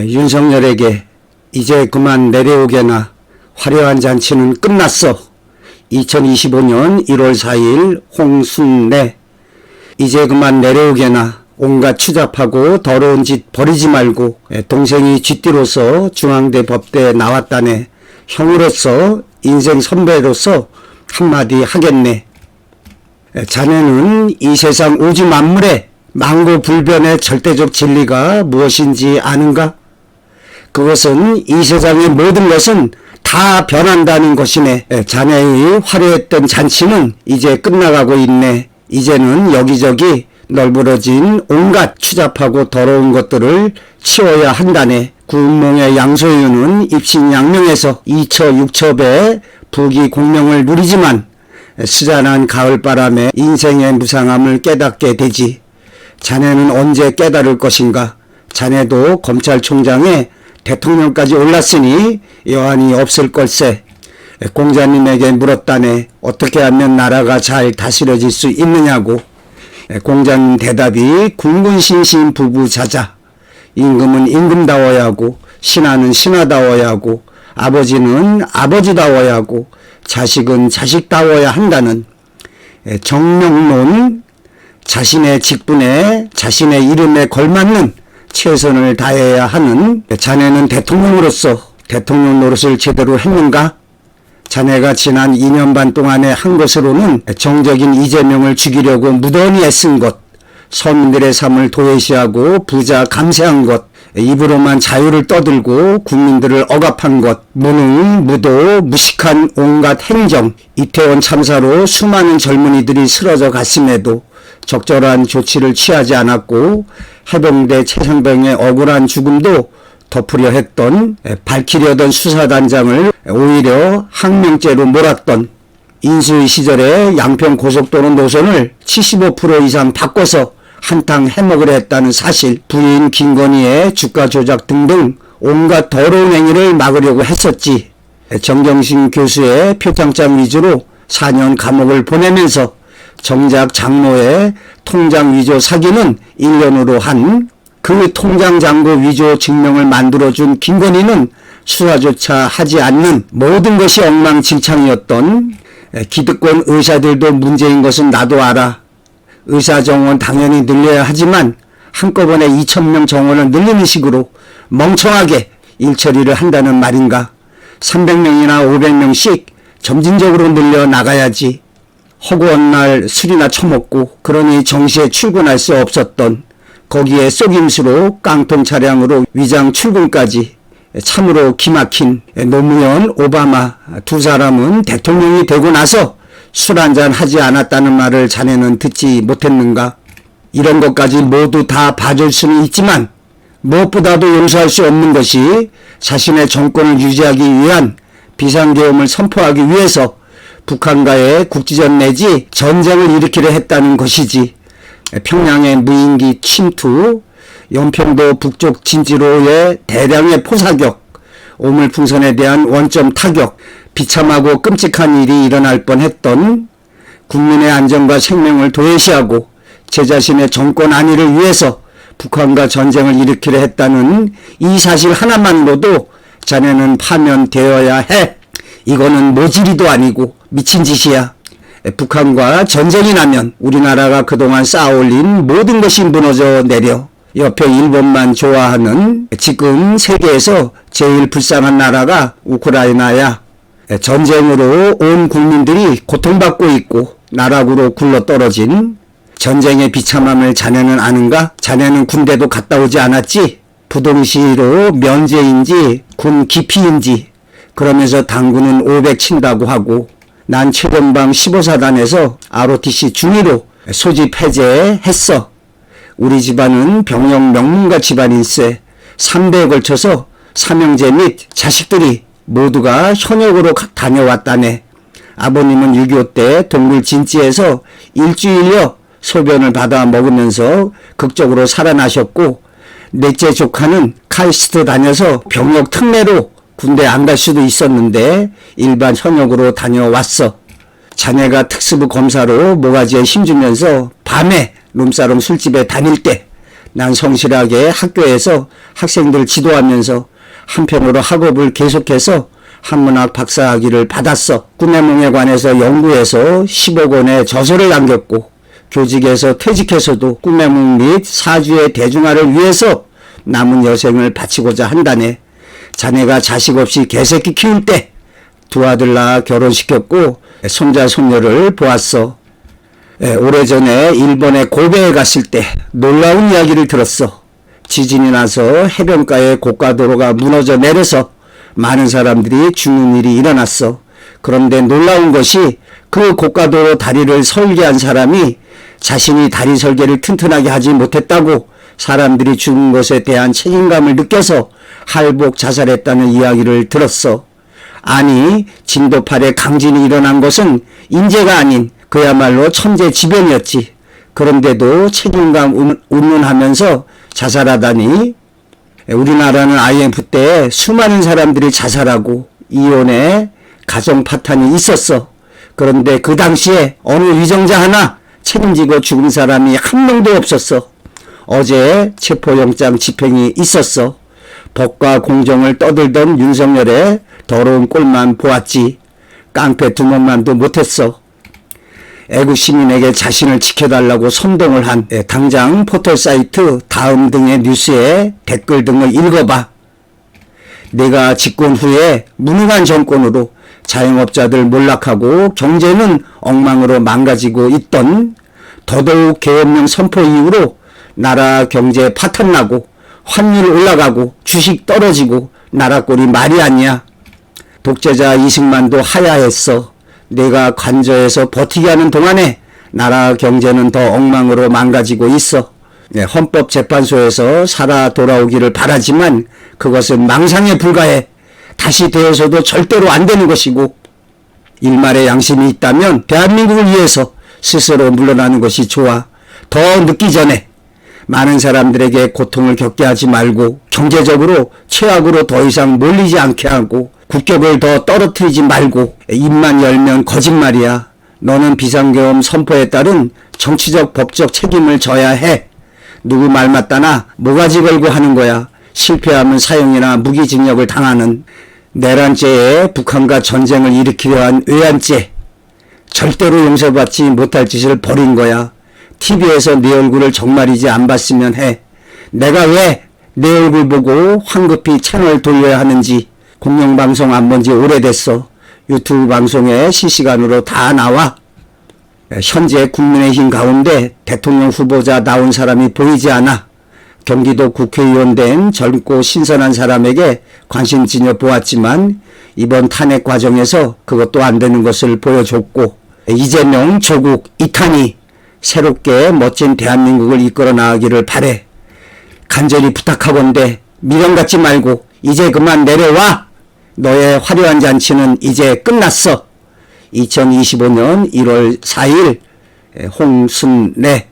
윤석열에게 이제 그만 내려오게나, 화려한 잔치는 끝났어. 2025년 1월 4일 홍순례. 이제 그만 내려오게나, 온갖 추잡하고 더러운 짓 버리지 말고 동생이 쥐띠로서 중앙대 법대에 나왔다네. 형으로서 인생 선배로서 한마디 하겠네. 자네는 이 세상 오지 만물의 망고불변의 절대적 진리가 무엇인지 아는가? 그것은 이 세상의 모든 것은 다 변한다는 것이네. 자네의 화려했던 잔치는 이제 끝나가고 있네. 이제는 여기저기 널브러진 온갖 추잡하고 더러운 것들을 치워야 한다네. 구운몽의 양소유는 입신양명해서 2처 6첩의 부귀 공명을 누리지만 스잔한 가을바람에 인생의 무상함을 깨닫게 되지. 자네는 언제 깨달을 것인가? 자네도 검찰총장에 대통령까지 올랐으니 여한이 없을 걸세. 공자님에게 물었다네. 어떻게 하면 나라가 잘 다스려질 수 있느냐고. 공자님 대답이 군군신신 부부자자. 임금은 임금다워야 하고, 신하는 신하다워야 하고, 아버지는 아버지다워야 하고, 자식은 자식다워야 한다는 정명론, 자신의 직분에 자신의 이름에 걸맞는 최선을 다해야 하는. 자네는 대통령으로서 대통령 노릇을 제대로 했는가? 자네가 지난 2년 반 동안에 한 것으로는 정적인 이재명을 죽이려고 무던히 애쓴 것, 서민들의 삶을 도외시하고 부자 감세한 것, 입으로만 자유를 떠들고 국민들을 억압한 것, 무능, 무도, 무식한 온갖 행정, 이태원 참사로 수많은 젊은이들이 쓰러져 갔음에도 적절한 조치를 취하지 않았고, 해병대 최상병의 억울한 죽음도 덮으려 했던, 밝히려던 수사단장을 오히려 항명죄로 몰았던, 인수위 시절에 양평 고속도로 노선을 75% 이상 바꿔서 한탕 해먹으려 했다는 사실, 부인 김건희의 주가 조작 등등 온갖 더러운 행위를 막으려고 했었지. 정경심 교수의 표창장 위주로 4년 감옥을 보내면서 정작 장로의 통장 위조 사기는 1년으로 한 그 통장 잔고 위조 증명을 만들어준 김건희는 수사조차 하지 않는 모든 것이 엉망진창이었던. 기득권 의사들도 문제인 것은 나도 알아. 의사 정원 당연히 늘려야 하지만 한꺼번에 2,000명 정원을 늘리는 식으로 멍청하게 일처리를 한다는 말인가? 300명이나 500명씩 점진적으로 늘려 나가야지. 허구한 날 술이나 처먹고 그러니 정시에 출근할 수 없었던, 거기에 속임수로 깡통 차량으로 위장 출근까지. 참으로 기막힌 노무현, 오바마 두 사람은 대통령이 되고 나서 술 한잔 하지 않았다는 말을 자네는 듣지 못했는가? 이런 것까지 모두 다 봐줄 수는 있지만 무엇보다도 용서할 수 없는 것이 자신의 정권을 유지하기 위한 비상계엄을 선포하기 위해서 북한과의 국지전 내지 전쟁을 일으키려 했다는 것이지. 평양의 무인기 침투, 연평도 북쪽 진지로의 대량의 포사격, 오물풍선에 대한 원점 타격, 비참하고 끔찍한 일이 일어날 뻔했던, 국민의 안전과 생명을 도외시하고 제 자신의 정권 안위를 위해서 북한과 전쟁을 일으키려 했다는 이 사실 하나만으로도 자네는 파면되어야 해. 이거는 모질이도 아니고 미친 짓이야. 북한과 전쟁이 나면 우리나라가 그동안 쌓아올린 모든 것이 무너져 내려 옆에 일본만 좋아하는, 지금 세계에서 제일 불쌍한 나라가 우크라이나야. 전쟁으로 온 국민들이 고통받고 있고 나락으로 굴러떨어진 전쟁의 비참함을 자네는 아는가? 자네는 군대도 갔다 오지 않았지? 부동시로 면제인지 군 기피인지 그러면서 당구는 500 친다고 하고, 난 최전방 15사단에서 ROTC 중위로 소집 해제했어. 우리 집안은 병영 명문가 집안일세. 3대에 걸쳐서 삼형제 및 자식들이 모두가 현역으로 다녀왔다네. 아버님은 6.25 때 동굴 진지에서 일주일여 소변을 받아 먹으면서 극적으로 살아나셨고, 넷째 조카는 카이스트 다녀서 병역 특례로 군대 안 갈 수도 있었는데 일반 현역으로 다녀왔어. 자네가 특수부 검사로 모가지에 힘주면서 밤에 룸사롱 술집에 다닐 때 난 성실하게 학교에서 학생들 지도하면서 한편으로 학업을 계속해서 한문학 박사학위를 받았어. 꿈의夢에 관해서 연구해서 10억 원의 저서를 남겼고 교직에서 퇴직해서도 꿈의夢및 사주의 대중화를 위해서 남은 여생을 바치고자 한다네. 자네가 자식 없이 개새끼 키울 때 두 아들 낳아 결혼시켰고 손자 손녀를 보았어. 오래전에 일본에 고베에 갔을 때 놀라운 이야기를 들었어. 지진이 나서 해변가의 고가도로가 무너져 내려서 많은 사람들이 죽는 일이 일어났어. 그런데 놀라운 것이 그 고가도로 다리를 설계한 사람이 자신이 다리 설계를 튼튼하게 하지 못했다고 사람들이 죽은 것에 대한 책임감을 느껴서 할복 자살했다는 이야기를 들었어. 아니, 진도 8에 강진이 일어난 것은 인재가 아닌 그야말로 천재지변이었지. 그런데도 책임감 운운하면서 자살하다니. 우리나라는 IMF 때 수많은 사람들이 자살하고 이혼에 가정 파탄이 있었어. 그런데 그 당시에 어느 위정자 하나 책임지고 죽은 사람이 한 명도 없었어. 어제 체포영장 집행이 있었어. 법과 공정을 떠들던 윤석열의 더러운 꼴만 보았지. 깡패 두목만도 못했어. 애국 시민에게 자신을 지켜달라고 선동을 한 당장 포털사이트 다음 등의 뉴스에 댓글 등을 읽어봐. 내가 집권 후에 무능한 정권으로 자영업자들 몰락하고 경제는 엉망으로 망가지고 있던 더더욱 계엄령 선포 이후로 나라 경제 파탄나고 환율 올라가고 주식 떨어지고 나라 꼴이 말이 아니야. 독재자 이승만도 하야했어. 내가 관저에서 버티게 하는 동안에 나라 경제는 더 엉망으로 망가지고 있어. 헌법재판소에서 살아 돌아오기를 바라지만 그것은 망상에 불과해. 다시 되어서도 절대로 안 되는 것이고, 일말의 양심이 있다면 대한민국을 위해서 스스로 물러나는 것이 좋아. 더 늦기 전에 많은 사람들에게 고통을 겪게 하지 말고 경제적으로 최악으로 더 이상 몰리지 않게 하고 국격을 더 떨어뜨리지 말고 입만 열면 거짓말이야. 너는 비상계엄 선포에 따른 정치적 법적 책임을 져야 해. 누구 말 맞다나 모가지 걸고 하는 거야. 실패하면 사형이나 무기징역을 당하는 내란죄에 북한과 전쟁을 일으키려 한 외환죄. 절대로 용서받지 못할 짓을 벌인 거야. TV에서 내 얼굴을 정말이지 안 봤으면 해. 내가 왜 내 얼굴 보고 황급히 채널 돌려야 하는지. 공영방송 안 본 지 오래됐어. 유튜브 방송에 실시간으로 다 나와. 현재 국민의힘 가운데 대통령 후보자 나온 사람이 보이지 않아. 경기도 국회의원 된 젊고 신선한 사람에게 관심 지녀 보았지만 이번 탄핵 과정에서 그것도 안 되는 것을 보여줬고, 이재명 조국 이탄이 새롭게 멋진 대한민국을 이끌어 나가기를 바래. 간절히 부탁하건대 미련 갖지 말고 이제 그만 내려와. 너의 화려한 잔치는 이제 끝났어. 2025년 1월 4일 홍순례